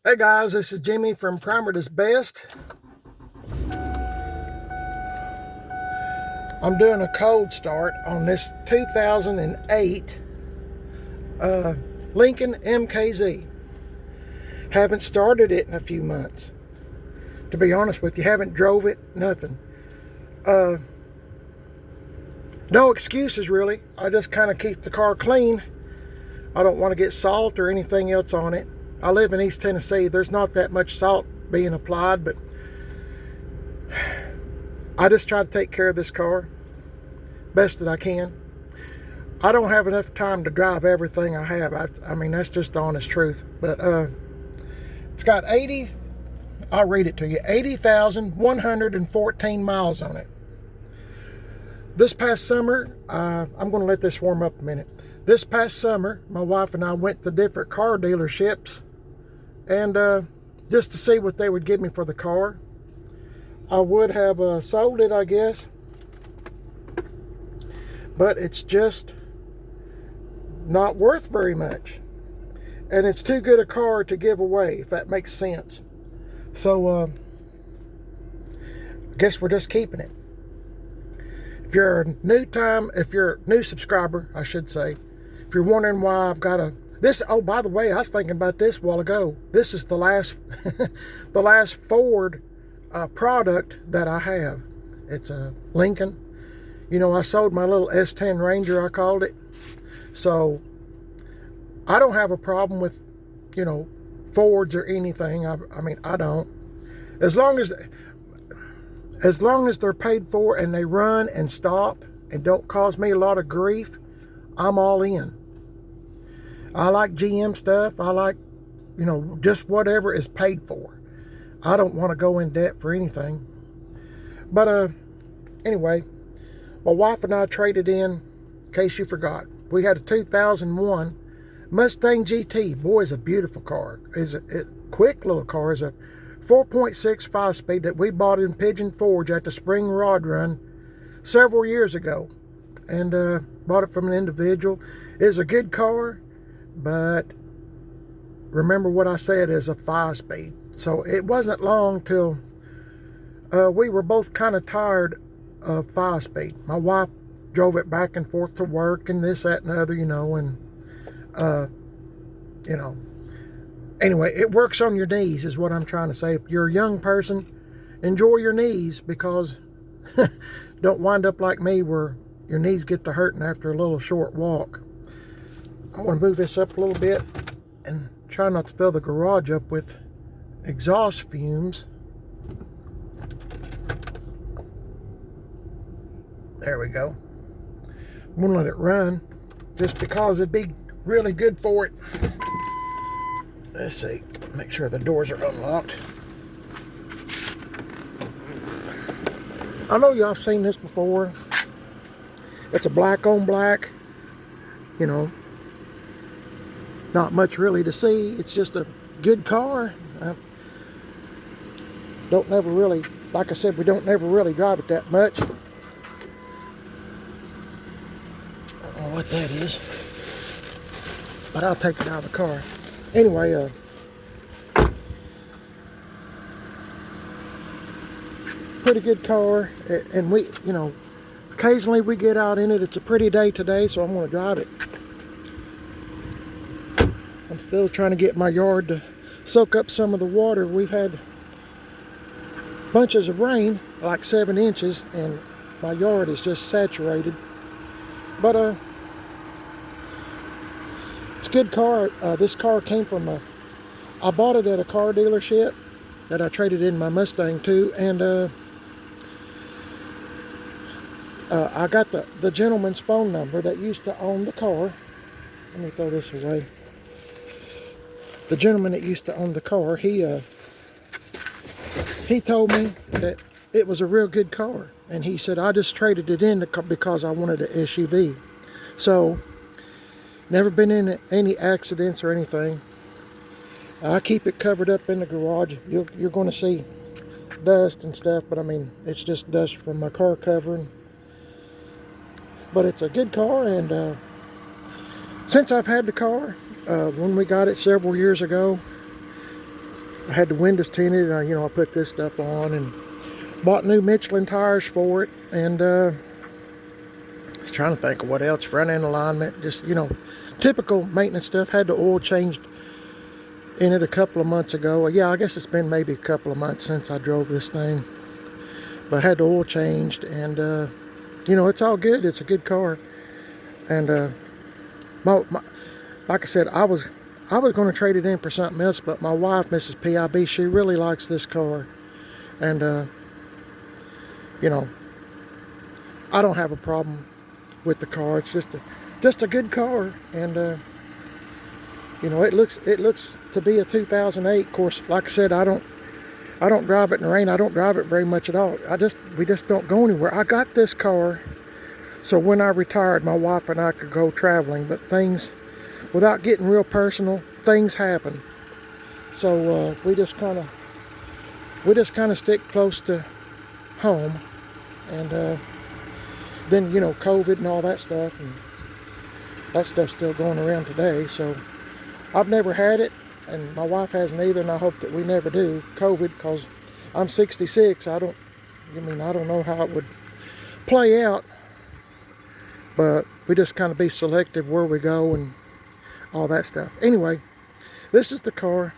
Hey guys, this is Jimmy from Primer is Best. I'm doing a cold start on this 2008 Lincoln MKZ. Haven't started it in a few months. To be honest with you, haven't drove it, nothing. No excuses really. I just kind of keep the car clean. I don't want to get salt or anything else on it. I live in East Tennessee. There's not that much salt being applied, but I just try to take care of this car best that I can. I don't have enough time to drive everything I have. I mean, that's just the honest truth. But it's got I'll read it to you, 80,114 miles on it. This past summer, I'm going to let this warm up a minute. This past summer, my wife and I went to different car dealerships and just to see what they would give me for the car. I would have sold it, I guess, but it's just not worth very much, and it's too good a car to give away, if that makes sense. So I guess we're just keeping it. If you're a new subscriber, I should say, if you're wondering why I've got this, oh, by the way, I was thinking about this a while ago. This is the last the last Ford product that I have. It's a Lincoln. You know, I sold my little S10 Ranger, I called it. So I don't have a problem with, Fords or anything. I mean, I don't. As long as they're paid for and they run and stop and don't cause me a lot of grief, I'm all in. I like GM stuff. I like, just whatever is paid for. I don't want to go in debt for anything. But anyway, my wife and I traded in case you forgot. We had a 2001 Mustang GT. Boy, it's a beautiful car. It's a quick little car. It's a 4.6 5-speed that we bought in Pigeon Forge at the Spring Rod Run several years ago. And bought it from an individual. It's a good car, but remember what I said is a 5-speed. So it wasn't long till we were both kind of tired of 5-speed. My wife drove it back and forth to work and this, that, and the other, Anyway, it works on your knees is what I'm trying to say. If you're a young person, enjoy your knees, because don't wind up like me where your knees get to hurting after a little short walk. I want to move this up a little bit and try not to fill the garage up with exhaust fumes. There we go. I'm going to let it run just because it'd be really good for it. Let's see. Make sure the doors are unlocked. I know y'all seen this before. It's a black on black. Not much really to see. It's just a good car. Don't never really, like I said, we don't never really drive it that much. I don't know what that is, but I'll take it out of the car. Anyway, pretty good car, and we, occasionally we get out in it. It's a pretty day today, so I'm going to drive it. I'm still trying to get my yard to soak up some of the water. We've had bunches of rain, like 7 inches, and my yard is just saturated. But it's a good car. This car came from I bought it at a car dealership that I traded in my Mustang to, and I got the gentleman's phone number that used to own the car. Let me throw this away. The gentleman that used to own the car, he told me that it was a real good car, and he said I just traded it in because I wanted an SUV. So never been in any accidents or anything. I keep it covered up in the garage. You're going to see dust and stuff, but I mean, it's just dust from my car covering. But it's a good car, and since I've had the car, when we got it several years ago, I had the windows tinted, and I put this stuff on and bought new Michelin tires for it, and was trying to think of what else. Front end alignment, just typical maintenance stuff. Had the oil changed in it a couple of months ago. Yeah, I guess it's been maybe a couple of months since I drove this thing, but I had the oil changed, and it's all good. It's a good car, and like I said, I was going to trade it in for something else, but my wife, Mrs. PIB, she really likes this car, and I don't have a problem with the car. It's just a good car, and it looks to be a 2008. Of course, like I said, I don't drive it in the rain. I don't drive it very much at all. We just don't go anywhere. I got this car so when I retired, my wife and I could go traveling, but things, without getting real personal, things happen. So we just kind of stick close to home, and then COVID and all that stuff, and that stuff's still going around today. So I've never had it, and my wife hasn't either, and I hope that we never do, COVID, because I'm 66. I don't know how it would play out, but we just kind of be selective where we go and all that stuff. Anyway, this is the car.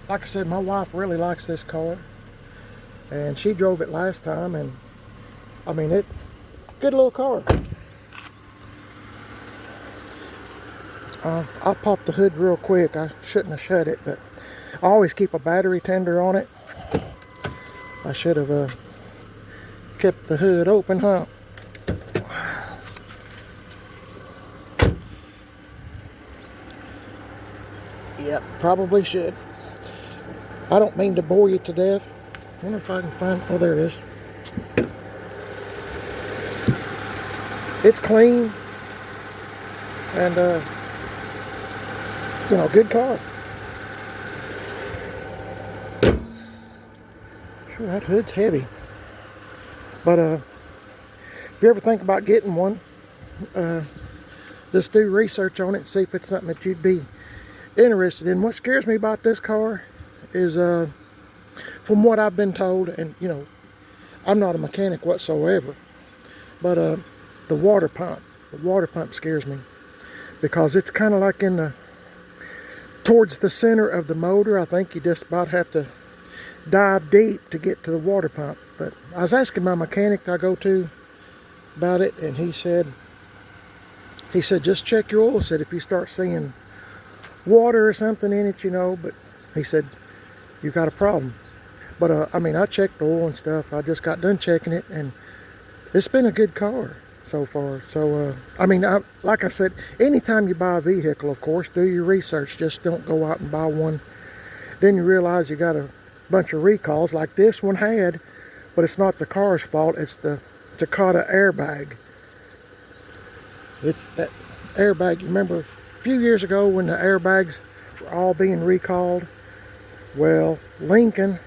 Like I said, my wife really likes this car, and she drove it last time, and good little car. I'll pop the hood real quick. I shouldn't have shut it, but I always keep a battery tender on it. I should have kept the hood open, huh? Yep, probably should. I don't mean to bore you to death. I wonder if I can find... Oh, there it is. It's clean. And, good car. Sure, that hood's heavy. But, if you ever think about getting one, just do research on it and see if it's something that you'd be interested in. What scares me about this car is, from what I've been told, and I'm not a mechanic whatsoever, but the water pump scares me, because it's kind of like towards the center of the motor. I think you just about have to dive deep to get to the water pump. But I was asking my mechanic that I go to about it, and he said just check your oil. Said if you start seeing water or something in it, but he said you got a problem. But I checked the oil and stuff. I just got done checking it, and it's been a good car so far. So like I said, anytime you buy a vehicle, of course, do your research. Just don't go out and buy one, then you realize you got a bunch of recalls like this one had. But it's not the car's fault. It's the Takata airbag. It's that airbag. You remember a few years ago when the airbags were all being recalled? Well, Lincoln,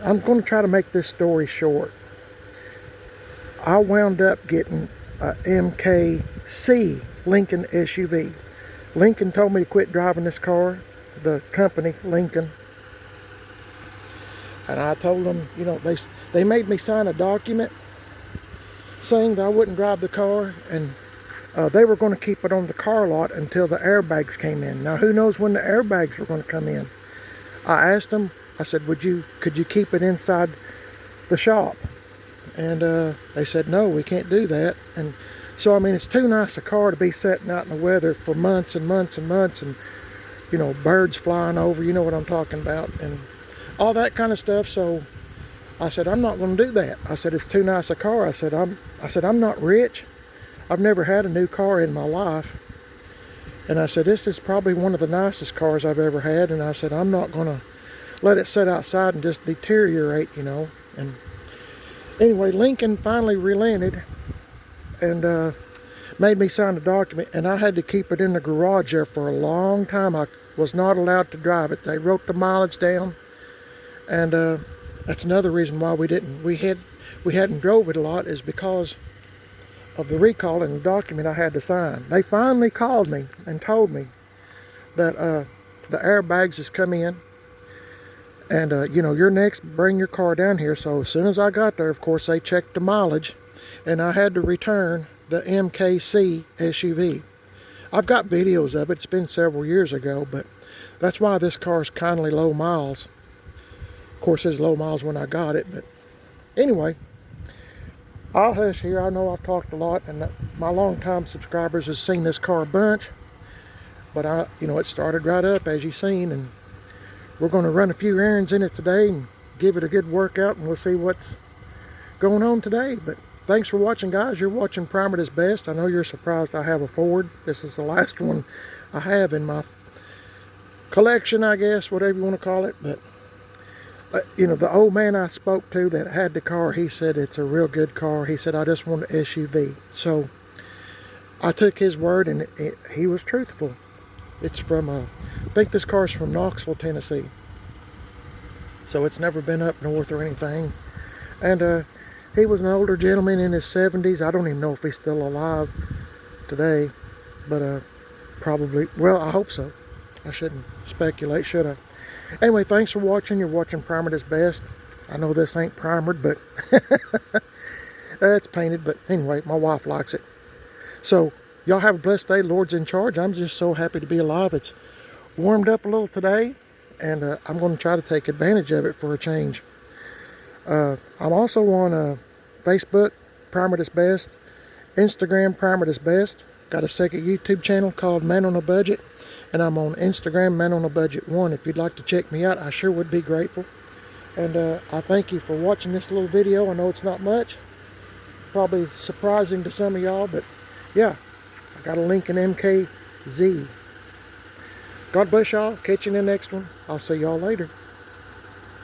I'm going to try to make this story short. I wound up getting a MKZ Lincoln SUV. Lincoln told me to quit driving this car, the company Lincoln. And I told them, they made me sign a document saying that I wouldn't drive the car, and they were going to keep it on the car lot until the airbags came in. Now, who knows when the airbags were going to come in? I asked them, I said, could you keep it inside the shop? And they said, no, we can't do that. And so, it's too nice a car to be sitting out in the weather for months and months and months, and, birds flying over, you know what I'm talking about, and all that kind of stuff. So I said, I'm not going to do that. I said, it's too nice a car. I said, I'm not rich. I've never had a new car in my life. And I said, this is probably one of the nicest cars I've ever had. And I said, I'm not going to let it sit outside and just deteriorate, And anyway, Lincoln finally relented and made me sign a document. And I had to keep it in the garage there for a long time. I was not allowed to drive it. They wrote the mileage down. And that's another reason why we hadn't drove it a lot, is because of the recall and the document I had to sign. They finally called me and told me that the airbags has come in, and you know, you're next, bring your car down here. So as soon as I got there, of course, they checked the mileage, and I had to return the MKZ SUV. I've got videos of it. It's been several years ago, but that's why this car is kindly low miles. Of course, it's low miles when I got it, but anyway, I'll hush here. I know I've talked a lot, and my longtime subscribers have seen this car a bunch, but you know, it started right up as you've seen, and we're going to run a few errands in it today and give it a good workout, and we'll see what's going on today. But thanks for watching, guys. You're watching Primer at its Best. I know you're surprised I have a Ford. This is the last one I have in my collection, I guess, whatever you want to call it. But you know, the old man I spoke to that had the car, he said it's a real good car. He said, I just want an SUV. So I took his word, and he was truthful. It's from, I think this car's from Knoxville, Tennessee. So it's never been up north or anything. And he was an older gentleman in his 70s. I don't even know if he's still alive today. But probably, well, I hope so. I shouldn't speculate, should I? Anyway, thanks for watching. You're watching Primer at its Best. I know this ain't primered, but it's painted. But anyway, my wife likes it. So y'all have a blessed day. Lord's in charge. I'm just so happy to be alive. It's warmed up a little today, and I'm going to try to take advantage of it for a change. I'm also on Facebook, Primer at its Best, Instagram, Primer at its Best. Got a second YouTube channel called Man on a Budget, and I'm on Instagram, Man on a Budget 1. If you'd like to check me out, I sure would be grateful. And I thank you for watching this little video. I know it's not much, probably surprising to some of y'all, but yeah, I got a Lincoln MKZ. God bless y'all. Catch you in the next one. I'll see y'all later.